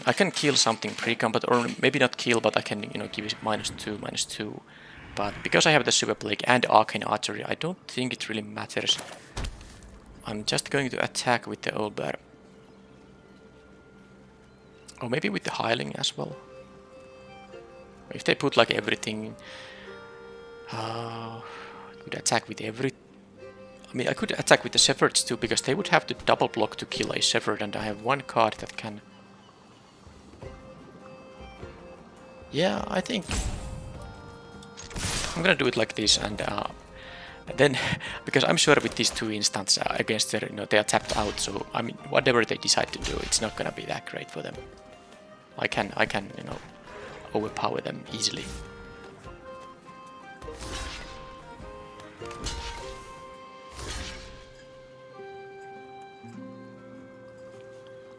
I can kill something pre-combat, or maybe not kill, but I can, you know, give it -2/-2. But because I have the Super Plague and Arcane Archery, I don't think it really matters. I'm just going to attack with the Olber. Or maybe with the Hireling as well. If they put like everything... I could attack with every... I mean, I could attack with the Shepherds too, because they would have to double block to kill a Shepherd, and I have 1 card that can... Yeah, I think... I'm gonna do it like this, and then, because I'm sure with these 2 instants against their, you know, they are tapped out, so I mean, whatever they decide to do, it's not gonna be that great for them. I can, you know, overpower them easily.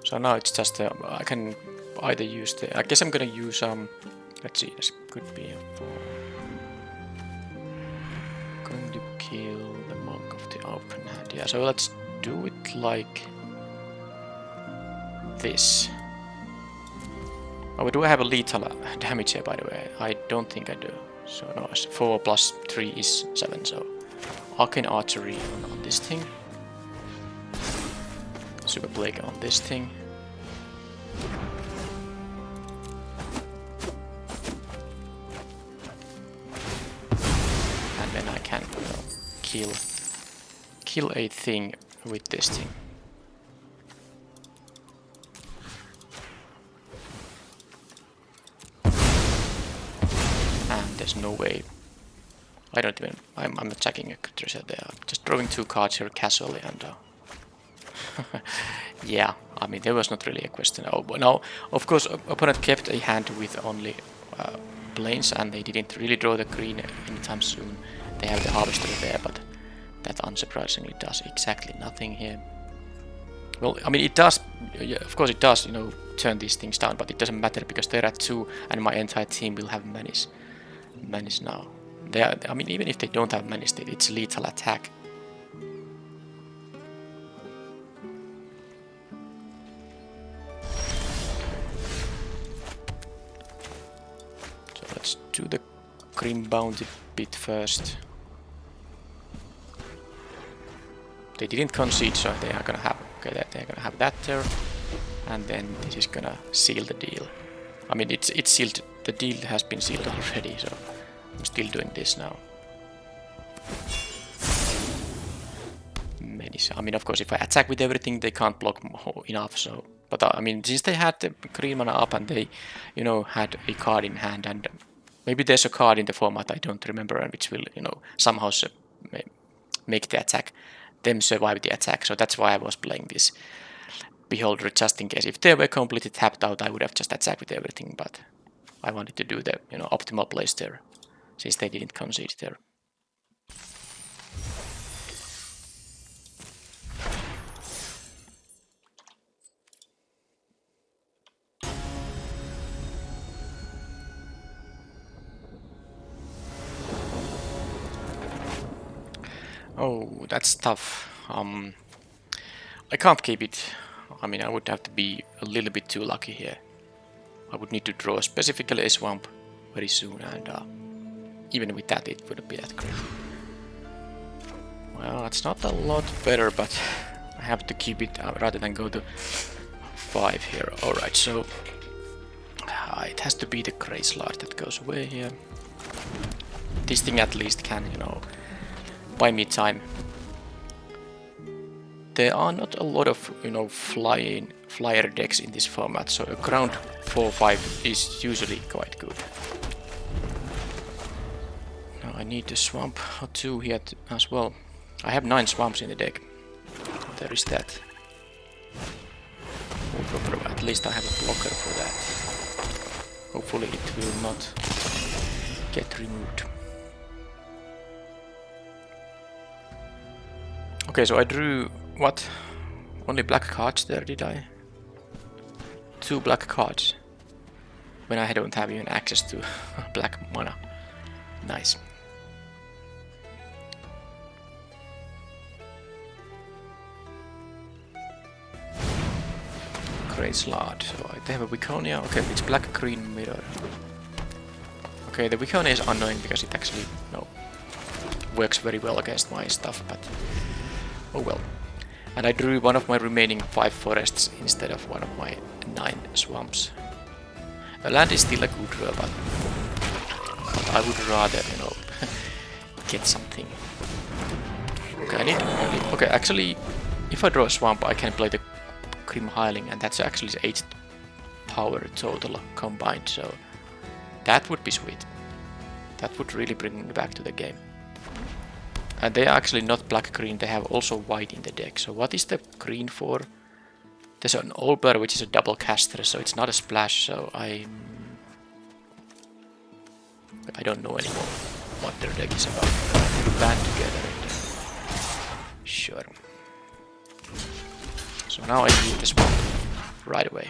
So now it's just, I can either use the, I guess I'm gonna use, let's see, this could be a 4. Going to kill the Monk of the Open Hand. Yeah, so let's do it like this. Oh, do I have a lethal damage here, by the way? I don't think I do. So no, 4 plus 3 is 7, so Arcane Archery on this thing. Super Plague on this thing. And then I can, you know, kill a thing with this thing. And there's no way. I don't even. I'm attacking a creature there. I'm just drawing 2 cards here casually, and yeah, I mean, there was not really a question. Oh, but now, of course, opponent kept a hand with only planes, and they didn't really draw the green anytime soon. They have the Harvester there, but that unsurprisingly does exactly nothing here. Well, I mean, it does, yeah, of course it does, you know, turn these things down, but it doesn't matter because they're at 2, and my entire team will have menace now. They are, I mean, even if they don't have menace, it's lethal attack. So let's do the Grim Bounty bit first. They didn't concede, so they are gonna have, okay, they're gonna have that there, and then this is gonna seal the deal. I mean, it's sealed. The deal has been sealed already, so I'm still doing this now. Menace. I mean, of course, if I attack with everything, they can't block enough. So, but I mean, since they had the green mana up and they, you know, had a card in hand, and maybe there's a card in the format I don't remember, and which will, you know, somehow make the attack, them survive the attack. So that's why I was playing this Beholder, just in case. If they were completely tapped out, I would have just attacked with everything, but I wanted to do the, you know, optimal place there, since they didn't concede there. Oh, that's tough. I can't keep it. I mean, I would have to be a little bit too lucky here. I would need to draw specifically a swamp very soon, and even with that, it wouldn't be that great. Well, it's not a lot better, but I have to keep it rather than go to 5 here. Alright, so it has to be the Grey Slot that goes away here. This thing at least can, you know, buy me time. There are not a lot of, you know, flyer decks in this format, so a ground 4-5 is usually quite good. Now I need a swamp or 2 here as well. I have 9 swamps in the deck. There is that. At least I have a blocker for that. Hopefully it will not get removed. Okay, so I drew what? Only black cards there, did I? 2 black cards. When I don't have even access to black mana. Nice. Grey Slot. So they have a Wiconia. Okay, it's black-green mirror. Okay, the Wiconia is annoying because it actually, no, works very well against my stuff, but oh well. And I drew one of my remaining 5 forests instead of one of my 9 swamps. A land is still a good draw, but I would rather, you know, get something. Okay, I need. Okay, actually, if I draw a swamp, I can play the Grim Hiling, and that's actually 8 power total combined, so that would be sweet. That would really bring me back to the game. And they are actually not black-green, they have also white in the deck. So what is the green for? There's an Olber, which is a double caster, so it's not a splash, so I don't know anymore what their deck is about. They band together. Sure. So now I need the swamp right away.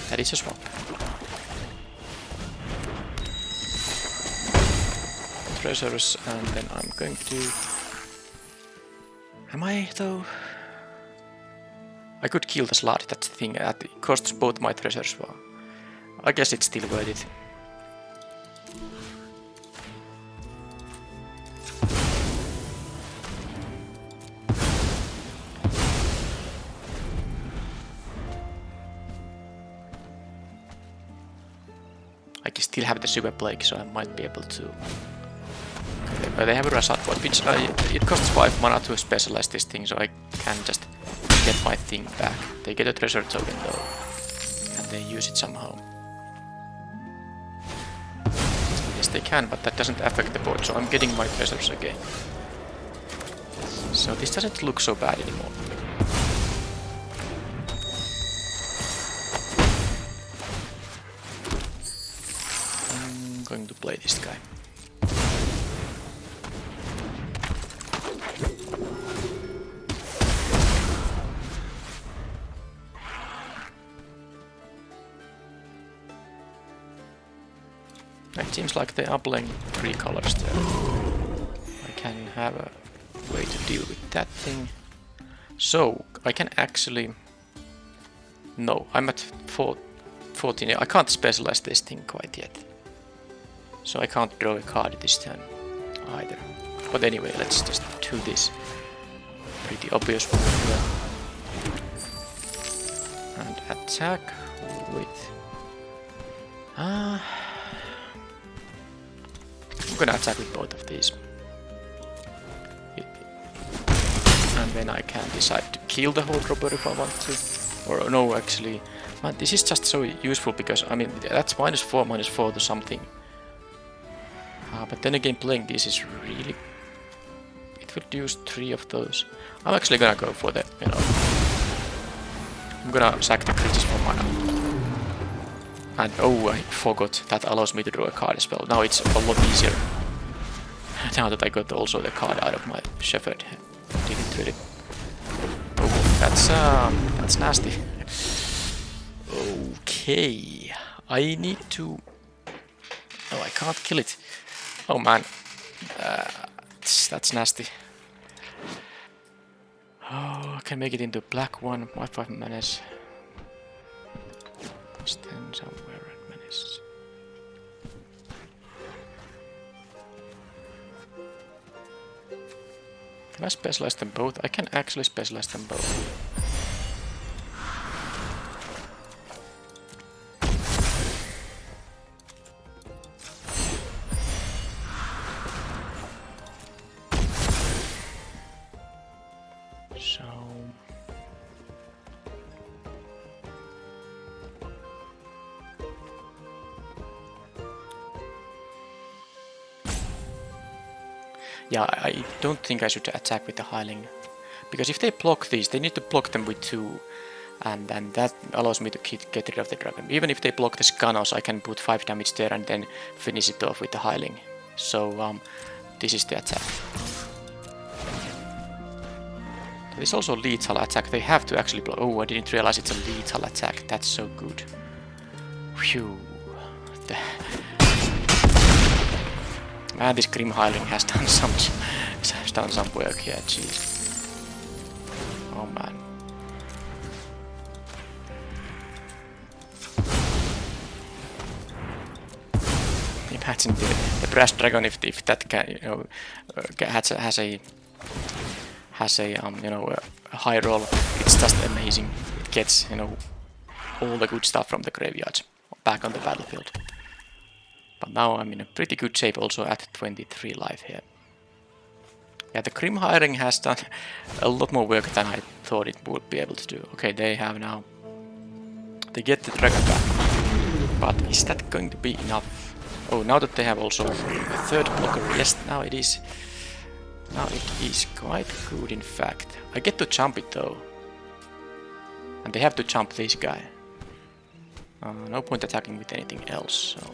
That is a swamp. Treasures, and then I'm going to... Am I though? I could kill the slot, that thing, it costs both my treasures. Well, I guess it's still worth it. I can still have the Super Plague, so I might be able to... Okay, they have a Rasad Void, which it costs 5 mana to specialize this thing, so I can just get my thing back. They get a treasure token though, and they use it somehow. Yes, they can, but that doesn't affect the board, so I'm getting my treasures again. So this doesn't look so bad anymore. I'm going to play this guy. It seems like they are playing 3 colors there. I can have a way to deal with that thing. So, I can actually... No, I'm at 14. I can't specialize this thing quite yet. So I can't draw a card this turn either. But anyway, let's just do this. Pretty obvious one here. And attack with... I'm gonna attack with both of these. And then I can decide to kill the whole dropper if I want to. Or no, actually. Man, this is just so useful because, I mean, that's -4 to something. But then again, playing this is really... It would use 3 of those. I'm actually gonna go for the, you know... I'm gonna sack the creatures for mana. And oh, I forgot, that allows me to draw a card as well. Now it's a lot easier. Now that I got also the card out of my Shepherd. Didn't really... Oh, that's nasty. Okay, I need to... Oh, I can't kill it. Oh man. that's nasty. Oh, I can make it into black one. My 5 menace. Stand somewhere at menace. Can I specialize them both? I can actually specialize them both. So yeah, I don't think I should attack with the Hiling, because if they block these, they need to block them with 2, and then that allows me to get rid of the dragon. Even if they block the Skanos, I can put 5 damage there and then finish it off with the Hiling. So this is the attack. There is also lethal attack. They have to actually block. Oh, I didn't realize it's a lethal attack. That's so good. Phew. Man, this Grim Hiling has done some work here. Jeez. Oh man. Imagine the brass dragon if that can, you know, has a you know, a high roll. It's just amazing. It gets, you know, all the good stuff from the graveyards back on the battlefield. But now I'm in a pretty good shape also at 23 life here. Yeah, the Grim Hiring has done a lot more work than I thought it would be able to do. Okay, they have now... They get the dragon back. But is that going to be enough? Oh, now that they have also a 3rd blocker. Yes, now it is. Now it is quite good, in fact. I get to jump it though. And they have to jump this guy. No point attacking with anything else, so...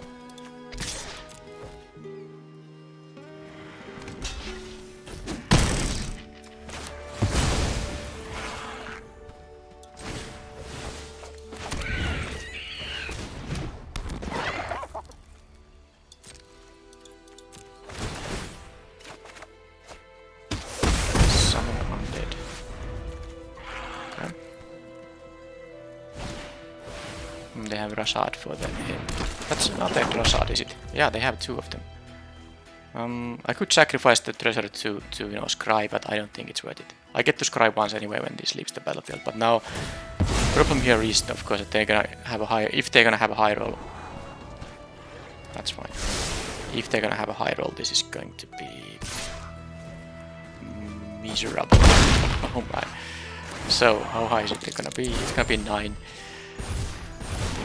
They have Rashad for them here. That's not that Rashad, is it? Yeah, they have 2 of them. I could sacrifice the treasure to you know, scry, but I don't think it's worth it. I get to scry once anyway when this leaves the battlefield, but now the problem here is, of course, that they're gonna have a high. If they're gonna have a high roll, that's fine. If they're gonna have a high roll, this is going to be miserable. Oh my! So how high is it gonna be? It's gonna be 9.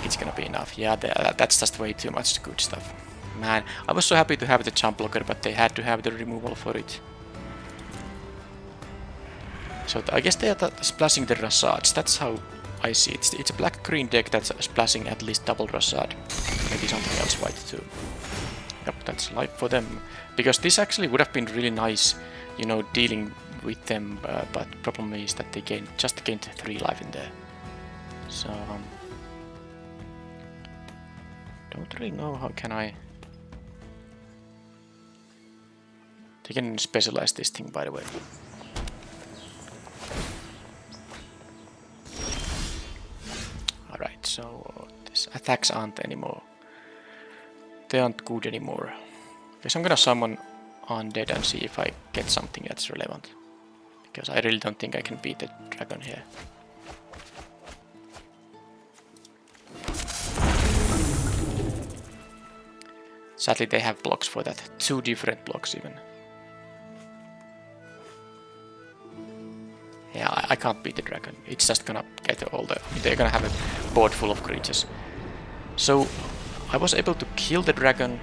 It's gonna be enough. Yeah, that's just way too much good stuff. Man, I was so happy to have the jump blocker, but they had to have the removal for it. So I guess they are splashing the Rassads. That's how I see it. It's a black-green deck that's splashing at least double Rassad. Maybe something else white too. Yep, that's life for them. Because this actually would have been really nice, you know, dealing with them. But the problem is that they just gained 3 life in there. So don't really know how can I... They can specialize this thing, by the way. Alright, so these attacks aren't anymore. They aren't good anymore. Guess I'm gonna summon Undead and see if I get something that's relevant. Because I really don't think I can beat the dragon here. Sadly, they have blocks for that. 2 different blocks even. Yeah, I can't beat the dragon. It's just gonna get all the... They're gonna have a board full of creatures. So I was able to kill the dragon,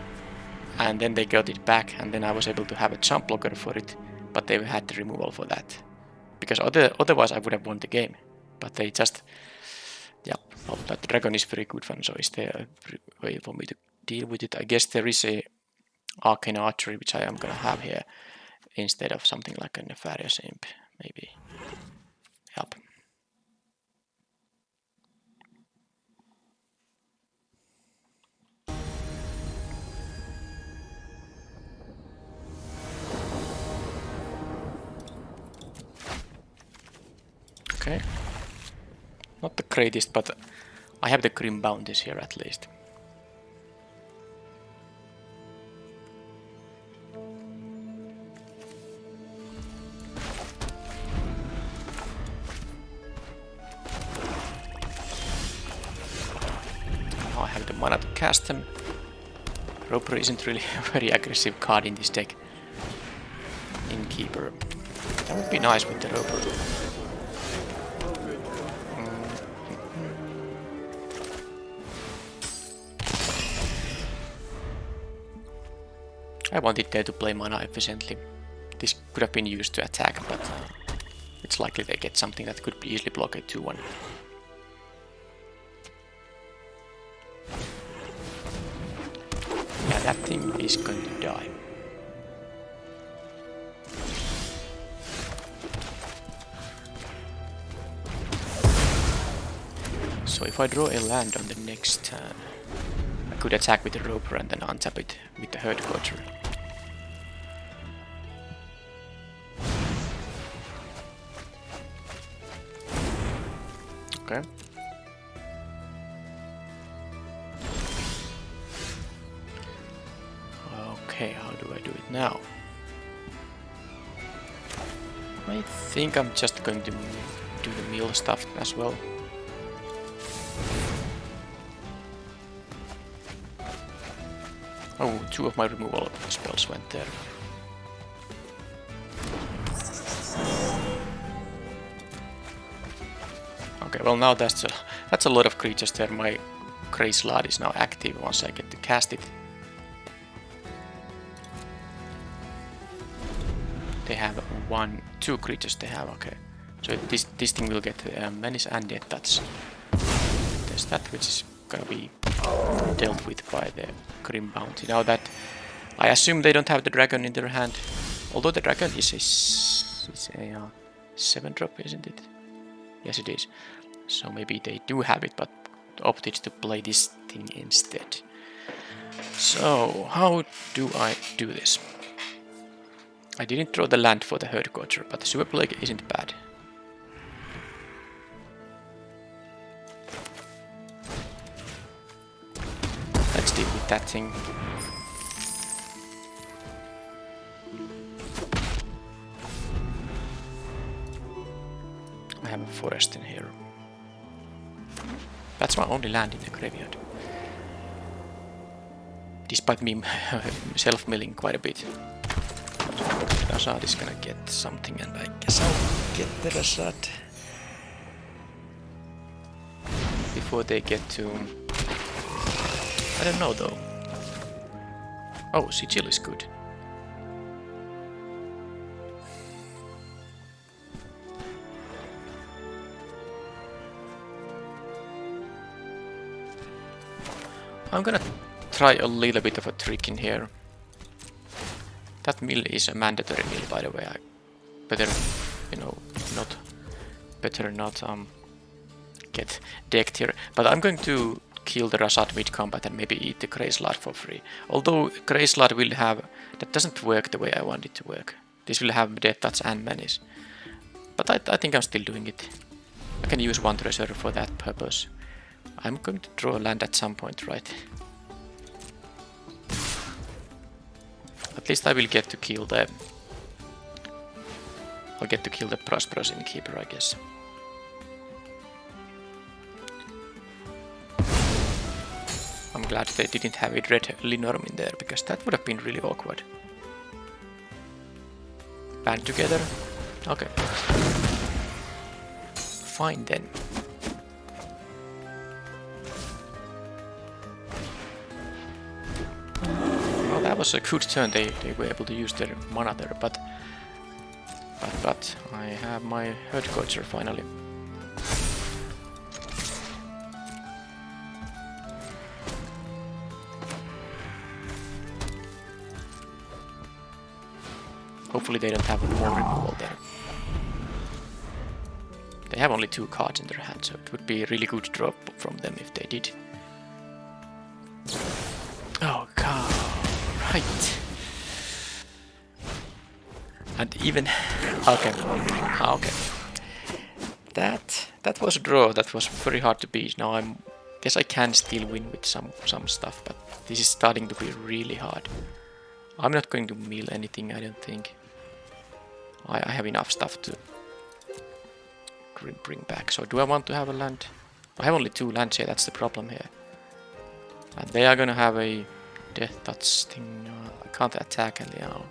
and then they got it back, and then I was able to have a jump blocker for it, but they had the removal for that. Because otherwise I would have won the game. But they just... Yeah, well, that dragon is very good fun, so is there a way for me to deal with it? I guess there is a arcane archery, which I am gonna have here, instead of something like a nefarious imp, maybe. Yep. Okay. Not the greatest, but I have the Grim Bounties here at least. Now I have the mana to cast them. Roper isn't really a very aggressive card in this deck. Innkeeper. That would be nice with the Roper. I wanted there to play mana efficiently. This could have been used to attack, but it's likely they get something that could easily block a 2-1. Yeah, that thing is going to die. So if I draw a land on the next turn, I could attack with the Roper and then untap it with the Herd Culture. Okay. Okay, how do I do it now? I think I'm just going to do the mill stuff as well. Oh, 2 of my removal spells went there. Okay, well now that's a lot of creatures there. My Grey Slot is now active once I get to cast it. They have 2 creatures they have, okay. So this thing will get Menace and Death Touch. There's that which is gonna be dealt with by the Grim Bounty. Now that I assume they don't have the dragon in their hand, although the dragon is a 7-drop, isn't it? Yes, it is. So maybe they do have it, but opted to play this thing instead. So how do I do this? I didn't draw the land for the Herd Culture, but the Super Plague isn't bad. Let's deal with that thing. I have a forest in here. That's my only land in the graveyard. Despite me self-milling quite a bit. Rasad is gonna get something, and I guess I'll get the Rasad before they get to... I don't know though. Oh, Sigil is good. I'm gonna try a little bit of a trick in here. That mill is a mandatory mill, by the way. I better, not get decked here. But I'm going to kill the Rasad mid-combat and maybe eat the Grey Slot for free. Although Grey Slot will have... that doesn't work the way I want it to work. This will have Death Touch and Menace. But I think I'm still doing it. I can use one treasure for that purpose. I'm going to draw a land at some point, right? At least I will get to kill the... I'll get to kill the Prosperous Innkeeper, I guess. I'm glad they didn't have a red Linorm in there, because that would have been really awkward. Band together? Okay. Fine then. Well, that was a good turn. They were able to use their mana there, but I have my Herd Culture finally. Hopefully they don't have more removal there. They have only 2 cards in their hand, so it would be a really good draw from them if they did. Oh god, right. And even... okay. That was a draw. That was very hard to beat. Now guess I can still win with some stuff, but this is starting to be really hard. I'm not going to mill anything, I don't think. I have enough stuff to bring back. So do I want to have a land? I have only 2 lands here, that's the problem here. And they are gonna have a death touch thing. I can't attack anyhow.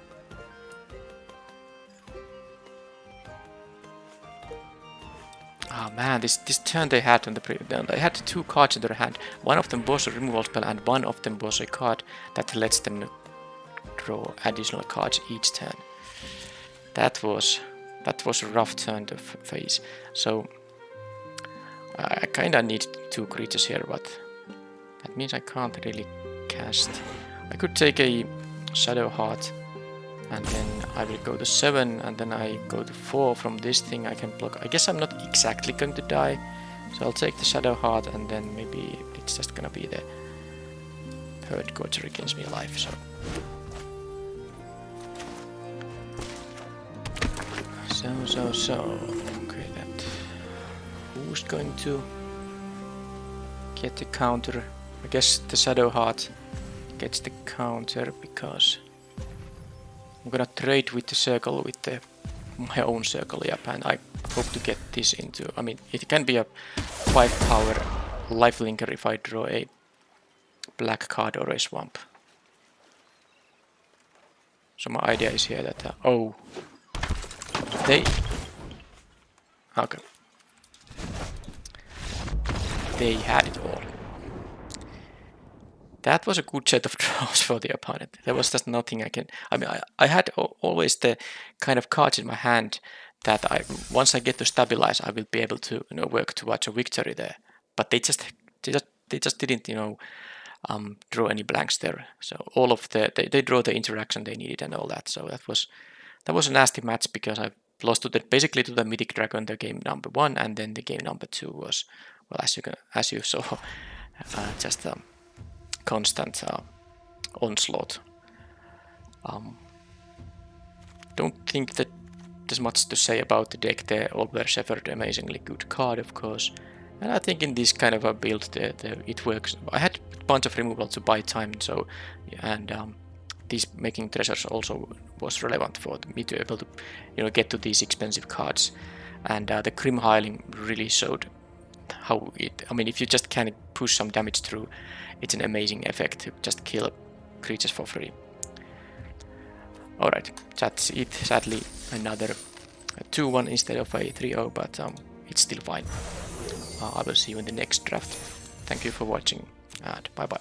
Oh man, this turn they had on the previous turn, they had 2 cards in their hand. One of them was a removal spell and one of them was a card that lets them draw additional cards each turn. That was a rough turn to face. So I kinda need 2 creatures here, but that means I can't really cast. I could take a Shadow Heart and then I will go to 7 and then I go to 4 from this thing I can block. I guess I'm not exactly going to die, so I'll take the Shadow Heart and then maybe it's just gonna be the Herd Gorger against me alive. So okay, that who's going to get the counter? I guess the Shadow Heart gets the counter because I'm gonna trade with the circle with my own circle, yep, and I hope to get this into. I mean, it can be a 5 power lifelinker if I draw a black card or a swamp. So my idea is here that oh, okay, they had it all. That was a good set of draws for the opponent. There was just nothing I can. I mean, I had always the kind of cards in my hand that once I get to stabilize, I will be able to work towards a victory there. But they just didn't draw any blanks there. So all of they draw the interaction they needed and all that. So that was a nasty match because I lost to basically to the Mythic Dragon the game number 1, and then the game number 2 was, well, as you saw, just constant onslaught. Don't think that there's much to say about the deck. They all were Shepherd, amazingly good card, of course. And I think in this kind of a build, it works. I had a bunch of removal to buy time, so and these making treasures also was relevant for me to be able to get to these expensive cards. And the Grim Hiling really showed how it. I mean, if you just can push some damage through, it's an amazing effect to just kill creatures for free. Alright, that's it. Sadly, another 2-1 instead of a 3-0, but it's still fine. I will see you in the next draft. Thank you for watching, and bye bye.